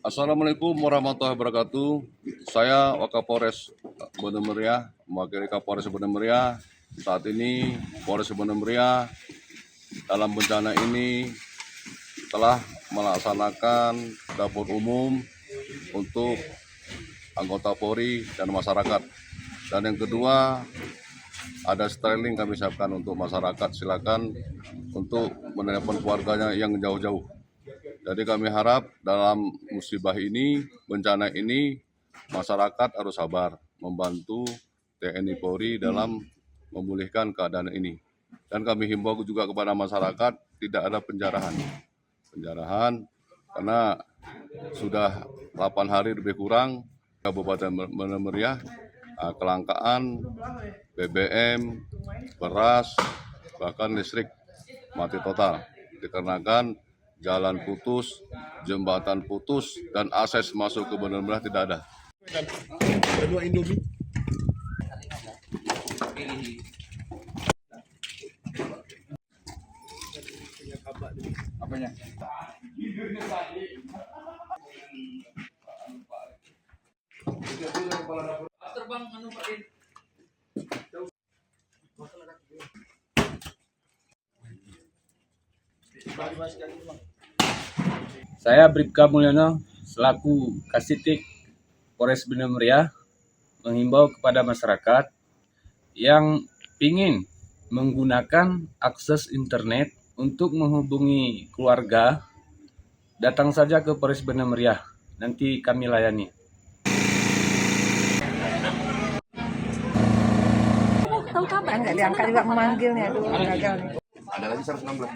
Assalamualaikum warahmatullahi wabarakatuh. Saya Wakapolres Bener Meriah, mewakili Kapolres Bener Meriah. Saat ini Polres Bener Meriah dalam bencana ini telah melaksanakan dapur umum untuk anggota Polri dan masyarakat. Dan yang kedua, ada styling kami siapkan untuk masyarakat. Silakan untuk menelepon keluarganya yang jauh-jauh. Jadi kami harap dalam musibah ini, bencana ini, masyarakat harus sabar membantu TNI Polri dalam memulihkan keadaan ini. Dan kami himbau juga kepada masyarakat tidak ada penjarahan karena sudah 8 hari lebih kurang Kabupaten Bener Meriah kelangkaan BBM, beras, bahkan listrik mati total dikarenakan jalan putus, jembatan putus, dan akses masuk ke Bener Meriah tidak ada. Kedua Indomie. Apanya? Terbang anu Pak. Saya Bribka Mulyono selaku Kasitik Polres Bener Meriah menghimbau kepada masyarakat yang ingin menggunakan akses internet untuk menghubungi keluarga, datang saja ke Polres Bener Meriah, nanti kami layani. Tahu kabar nggak diangkat juga memanggilnya, aduh gagal nih. Ada lagi 116.